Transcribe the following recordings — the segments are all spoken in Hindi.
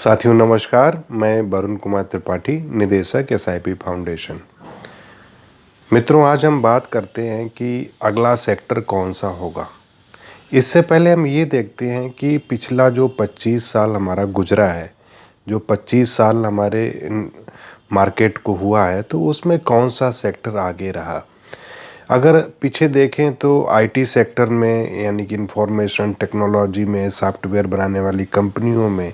साथियों नमस्कार, मैं वरुण कुमार त्रिपाठी, निदेशक एसआईपी फाउंडेशन। मित्रों, आज हम बात करते हैं कि अगला सेक्टर कौन सा होगा। इससे पहले हम ये देखते हैं कि पिछला जो 25 साल हमारा गुजरा है, जो 25 साल हमारे मार्केट को हुआ है, तो उसमें कौन सा सेक्टर आगे रहा। अगर पीछे देखें तो आईटी सेक्टर में, यानी कि इंफॉर्मेशन टेक्नोलॉजी में, सॉफ्टवेयर बनाने वाली कंपनियों में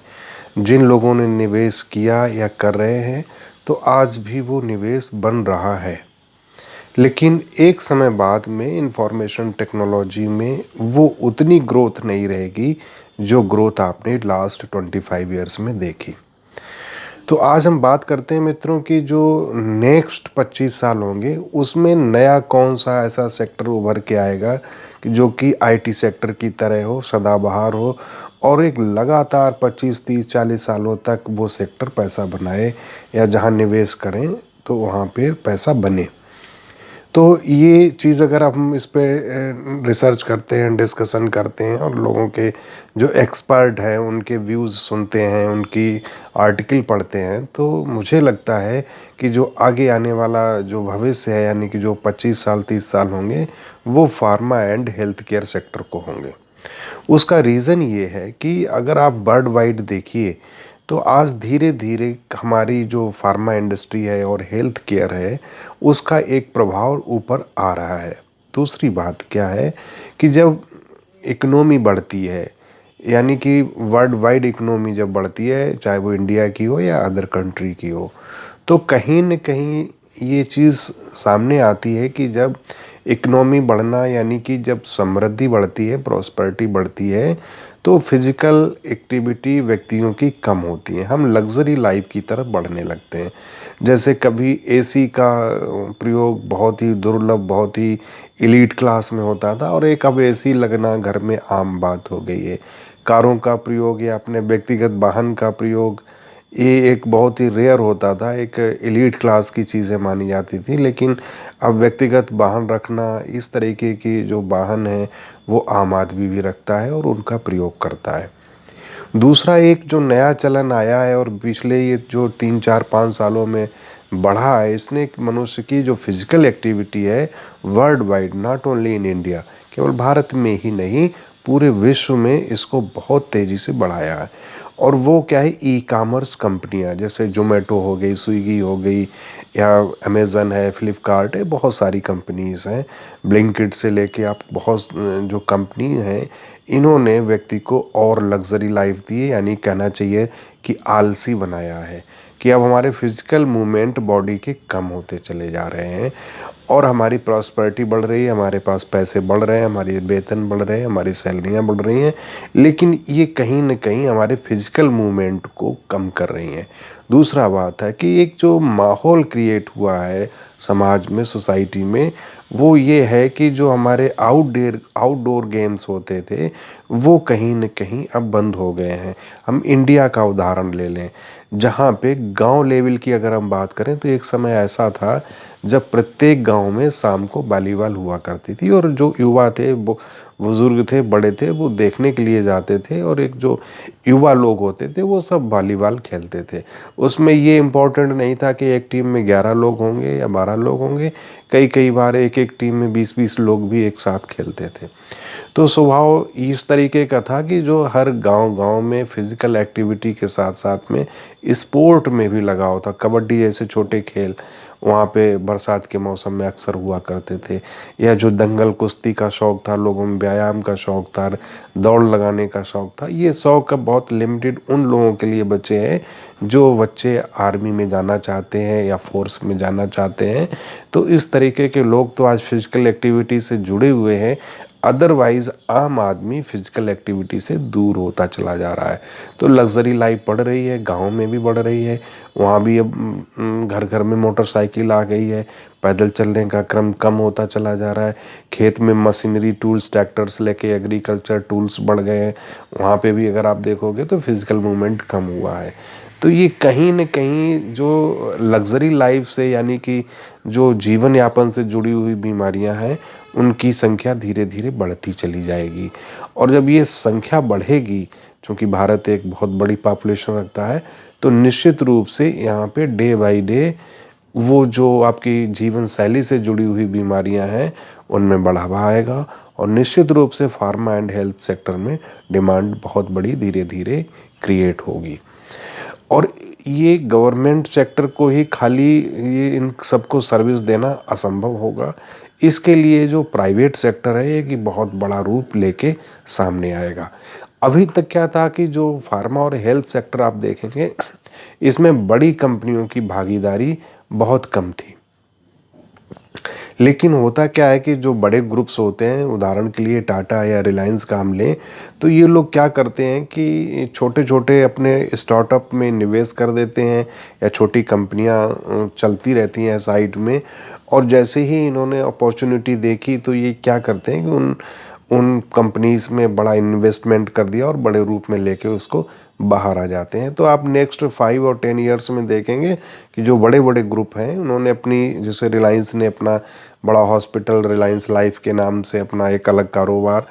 जिन लोगों ने निवेश किया या कर रहे हैं, तो आज भी वो निवेश बन रहा है। लेकिन एक समय बाद में इंफॉर्मेशन टेक्नोलॉजी में वो उतनी ग्रोथ नहीं रहेगी जो ग्रोथ आपने लास्ट 25 ईयर्स में देखी। तो आज हम बात करते हैं मित्रों कि जो नेक्स्ट 25 साल होंगे उसमें नया कौन सा ऐसा सेक्टर उभर के आएगा कि जो कि आईटी सेक्टर की तरह हो, सदाबहार हो और एक लगातार 25, 30, 40 सालों तक वो सेक्टर पैसा बनाए या जहां निवेश करें तो वहां पे पैसा बने। तो ये चीज़ अगर हम इस पे रिसर्च करते हैं, डिस्कशन करते हैं और लोगों के जो एक्सपर्ट हैं उनके व्यूज़ सुनते हैं, उनकी आर्टिकल पढ़ते हैं, तो मुझे लगता है कि जो आगे आने वाला जो भविष्य है, यानी कि जो 25 साल 30 साल होंगे, वो pharma and health care sector को होंगे। उसका रीज़न ये है कि अगर आप वर्ल्ड वाइड देखिए तो आज धीरे धीरे हमारी जो फार्मा इंडस्ट्री है और हेल्थ केयर है उसका एक प्रभाव ऊपर आ रहा है। दूसरी बात क्या है कि जब इकोनॉमी बढ़ती है, यानी कि वर्ल्ड वाइड इकोनॉमी जब बढ़ती है, चाहे वो इंडिया की हो या अदर कंट्री की हो, तो कहीं न कहीं ये चीज़ सामने आती है कि जब इकोनॉमी बढ़ना, यानी कि जब समृद्धि बढ़ती है, प्रॉस्पेरिटी बढ़ती है, तो फिजिकल एक्टिविटी व्यक्तियों की कम होती है। हम लग्जरी लाइफ की तरफ बढ़ने लगते हैं। जैसे कभी एसी का प्रयोग बहुत ही दुर्लभ, बहुत ही एलीट क्लास में होता था और एक अब एसी लगना घर में आम बात हो गई है। कारों का प्रयोग या अपने व्यक्तिगत वाहन का प्रयोग, ये एक बहुत ही रेयर होता था, एक एलीट क्लास की चीज़ें मानी जाती थी। लेकिन अब व्यक्तिगत वाहन रखना, इस तरीके की जो वाहन है वो आम आदमी भी रखता है और उनका प्रयोग करता है। दूसरा एक जो नया चलन आया है और पिछले ये जो 3, 4, 5 सालों में बढ़ा है, इसने मनुष्य की जो फिजिकल एक्टिविटी है world wide, not only in India, केवल भारत में ही नहीं पूरे विश्व में इसको बहुत तेज़ी से बढ़ाया है। और वो क्या है, ई कॉमर्स कंपनियां जैसे जोमेटो हो गई, स्विगी हो गई या अमेज़न है, फ्लिपकार्ट है, बहुत सारी कंपनीज़ हैं, ब्लिंकिट से लेके आप बहुत जो कंपनी हैं, इन्होंने व्यक्ति को और लग्जरी लाइफ दी है, यानी कहना चाहिए कि आलसी बनाया है कि अब हमारे फिजिकल मूवमेंट बॉडी के कम होते चले जा रहे हैं और हमारी प्रॉस्पेरिटी बढ़ रही है, हमारे पास पैसे बढ़ रहे हैं, हमारी वेतन बढ़ रहे हैं, हमारी सैलरियाँ बढ़ रही हैं, लेकिन ये कहीं न कहीं हमारे फिजिकल मूवमेंट को कम कर रही हैं। दूसरा बात है कि एक जो माहौल क्रिएट हुआ है समाज में, सोसाइटी में, वो ये है कि जो हमारे आउटडोर गेम्स होते थे वो कहीं न कहीं अब बंद हो गए हैं। हम इंडिया का उदाहरण ले लें, जहाँ पे गांव लेवल की अगर हम बात करें तो एक समय ऐसा था जब प्रत्येक गांव में शाम को वॉलीबॉल हुआ करती थी और जो युवा थे, वो बुजुर्ग थे, बड़े थे, वो देखने के लिए जाते थे और एक जो युवा लोग होते थे वो सब वॉलीबॉल खेलते थे। उसमें ये इम्पोर्टेंट नहीं था कि एक टीम में 11 लोग होंगे या 12 लोग होंगे, कई कई बार एक एक टीम में 20-20 लोग भी एक साथ खेलते थे। तो स्वभाव इस तरीके का था कि जो हर गांव-गांव में फिजिकल एक्टिविटी के साथ साथ में स्पोर्ट में भी लगाव था। कबड्डी जैसे छोटे खेल वहाँ पे बरसात के मौसम में अक्सर हुआ करते थे, या जो दंगल कुश्ती का शौक़ था लोगों में, व्यायाम का शौक़ था, दौड़ लगाने का शौक़ था। ये शौक़ अब बहुत लिमिटेड उन लोगों के लिए बचे हैं जो बच्चे आर्मी में जाना चाहते हैं या फोर्स में जाना चाहते हैं। तो इस तरीके के लोग तो आज फिजिकल एक्टिविटी से जुड़े हुए हैं, अदरवाइज आम आदमी फिजिकल एक्टिविटी से दूर होता चला जा रहा है। तो लग्जरी लाइफ बढ़ रही है, गांव में भी बढ़ रही है, वहाँ भी अब घर घर में मोटरसाइकिल आ गई है, पैदल चलने का क्रम कम होता चला जा रहा है, खेत में मशीनरी टूल्स, ट्रैक्टर्स लेके एग्रीकल्चर टूल्स बढ़ गए हैं, वहाँ पे भी अगर आप देखोगे तो फिजिकल मूवमेंट कम हुआ है। तो ये कहीं न कहीं जो लग्जरी लाइफ से, यानी कि जो जीवन यापन से जुड़ी हुई बीमारियां हैं, उनकी संख्या धीरे धीरे बढ़ती चली जाएगी। और जब ये संख्या बढ़ेगी, चूँकि भारत एक बहुत बड़ी पॉपुलेशन रखता है, तो निश्चित रूप से यहाँ पे डे बाय डे वो जो आपकी जीवन शैली से जुड़ी हुई बीमारियां हैं उनमें बढ़ावा आएगा, और निश्चित रूप से फार्मा एंड हेल्थ सेक्टर में डिमांड बहुत बड़ी धीरे धीरे क्रिएट होगी। और ये गवर्नमेंट सेक्टर को ही खाली ये इन सबको सर्विस देना असंभव होगा। इसके लिए जो प्राइवेट सेक्टर है ये कि बहुत बड़ा रूप लेके सामने आएगा। अभी तक क्या था कि जो फार्मा और हेल्थ सेक्टर आप देखेंगे, इसमें बड़ी कंपनियों की भागीदारी बहुत कम थी। लेकिन होता क्या है कि जो बड़े ग्रुप्स होते हैं, उदाहरण के लिए टाटा या रिलायंस का हम लें, तो ये लोग क्या करते हैं कि छोटे छोटे अपने स्टार्टअप में निवेश कर देते हैं, या छोटी कंपनियां चलती रहती हैं साइड में, और जैसे ही इन्होंने अपॉर्चुनिटी देखी तो ये क्या करते हैं कि उन कंपनीज में बड़ा इन्वेस्टमेंट कर दिया और बड़े रूप में लेके उसको बाहर आ जाते हैं। तो आप नेक्स्ट 5 और 10 ईयर्स में देखेंगे कि जो बड़े बड़े ग्रुप हैं उन्होंने अपनी, जैसे रिलायंस ने अपना बड़ा हॉस्पिटल रिलायंस लाइफ के नाम से अपना एक अलग कारोबार,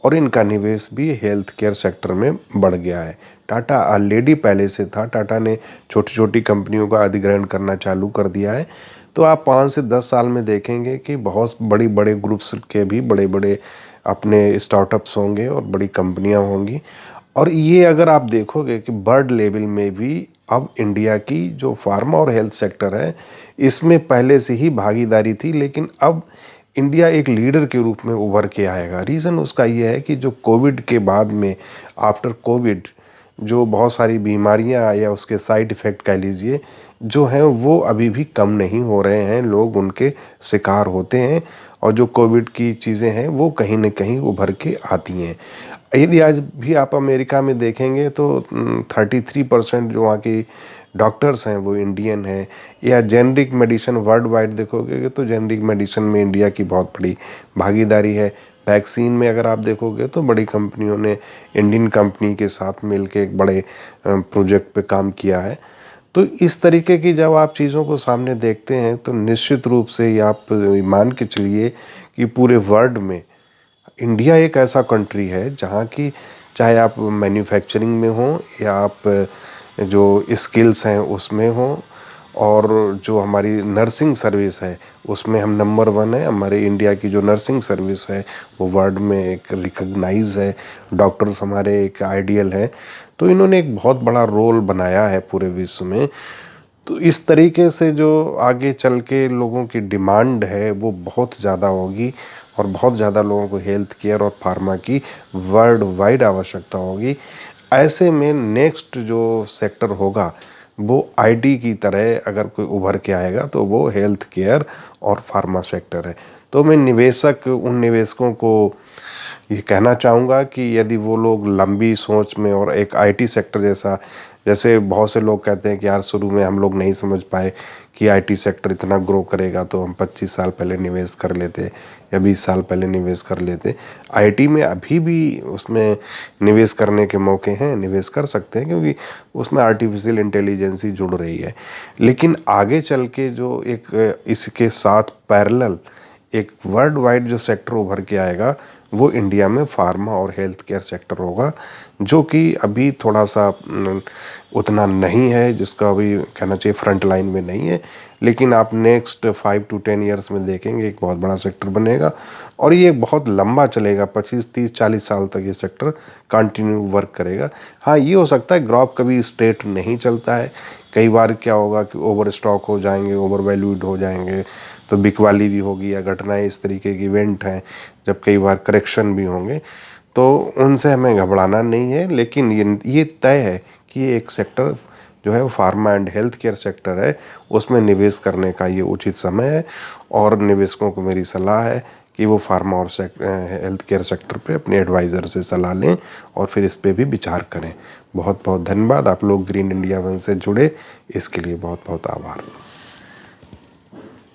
और इनका निवेश भी हेल्थ केयर सेक्टर में बढ़ गया है। टाटा ऑलरेडी पहले से था, टाटा ने छोटी छोटी कंपनियों का अधिग्रहण करना चालू कर दिया है। तो आप 5 से 10 साल में देखेंगे कि बहुत बड़ी बड़े ग्रुप्स के भी बड़े बड़े अपने स्टार्टअप्स होंगे और बड़ी कंपनियां होंगी। और ये अगर आप देखोगे कि वर्ल्ड लेवल में भी अब इंडिया की जो फार्मा और हेल्थ सेक्टर है, इसमें पहले से ही भागीदारी थी, लेकिन अब इंडिया एक लीडर के रूप में उभर के आएगा। रीज़न उसका ये है कि जो कोविड के बाद में, आफ्टर कोविड, जो बहुत सारी बीमारियां या उसके साइड इफ़ेक्ट कह लीजिए जो हैं, वो अभी भी कम नहीं हो रहे हैं, लोग उनके शिकार होते हैं, और जो कोविड की चीज़ें हैं वो कहीं ना कहीं उभर के आती हैं। यदि आज भी आप अमेरिका में देखेंगे तो 33% जो वहाँ की डॉक्टर्स हैं वो इंडियन हैं। या जेनरिक मेडिसिन वर्ल्ड वाइड देखोगे तो जेनरिक मेडिसिन में इंडिया की बहुत बड़ी भागीदारी है। वैक्सीन में अगर आप देखोगे तो बड़ी कंपनियों ने इंडियन कंपनी के साथ मिलकर एक बड़े प्रोजेक्ट पे काम किया है। तो इस तरीके की जब आप चीज़ों को सामने देखते हैं तो निश्चित रूप से ये आप मान के चलिए कि पूरे वर्ल्ड में इंडिया एक ऐसा कंट्री है जहाँ की, चाहे आप मैन्युफैक्चरिंग में हो या आप जो स्किल्स हैं उसमें हो, और जो हमारी नर्सिंग सर्विस है उसमें हम नंबर 1 है। हमारे इंडिया की जो नर्सिंग सर्विस है वो वर्ल्ड में एक रिकॉग्नाइज है, डॉक्टर्स हमारे एक आइडियल है। तो इन्होंने एक बहुत बड़ा रोल बनाया है पूरे विश्व में। तो इस तरीके से जो आगे चल के लोगों की डिमांड है वो बहुत ज़्यादा होगी, और बहुत ज़्यादा लोगों को हेल्थ केयर और फार्मा की वर्ल्ड वाइड आवश्यकता होगी। ऐसे में नेक्स्ट जो सेक्टर होगा वो आईटी की तरह अगर कोई उभर के आएगा तो वो हेल्थ केयर और फार्मा सेक्टर है। तो मैं निवेशक, उन निवेशकों को ये कहना चाहूँगा कि यदि वो लोग लंबी सोच में, और एक आईटी सेक्टर जैसा, जैसे बहुत से लोग कहते हैं कि यार शुरू में हम लोग नहीं समझ पाए कि आईटी सेक्टर इतना ग्रो करेगा तो हम 25 साल पहले निवेश कर लेते या 20 साल पहले निवेश कर लेते। आईटी में अभी भी उसमें निवेश करने के मौके हैं, निवेश कर सकते हैं, क्योंकि उसमें आर्टिफिशियल इंटेलिजेंसी जुड़ रही है। लेकिन आगे चल के जो एक इसके साथ पैरेलल एक वर्ल्ड वाइड जो सेक्टर उभर के आएगा वो इंडिया में फार्मा और हेल्थ केयर सेक्टर होगा, जो कि अभी थोड़ा सा उतना नहीं है, जिसका अभी कहना चाहिए फ्रंट लाइन में नहीं है। लेकिन आप नेक्स्ट 5 to 10 ईयर्स में देखेंगे एक बहुत बड़ा सेक्टर बनेगा, और ये बहुत लंबा चलेगा, 25, 30, 40 साल तक ये सेक्टर कंटिन्यू वर्क करेगा। हाँ, ये हो सकता है ग्राफ कभी स्ट्रेट नहीं चलता है, कई बार क्या होगा कि ओवर स्टॉक हो जाएंगे, ओवर वैल्यूड हो जाएंगे, तो बिकवाली भी होगी, या घटनाएं इस तरीके की इवेंट हैं जब कई बार करेक्शन भी होंगे, तो उनसे हमें घबराना नहीं है। लेकिन ये तय है कि ये एक सेक्टर जो है वो pharma and health care sector है, उसमें निवेश करने का ये उचित समय है। और निवेशकों को मेरी सलाह है कि वो फार्मा और हेल्थ केयर सेक्टर पे अपने एडवाइज़र से सलाह लें और फिर इस पे भी विचार करें। बहुत बहुत धन्यवाद। आप लोग ग्रीन इंडिया वन से जुड़े, इसके लिए बहुत बहुत आभार।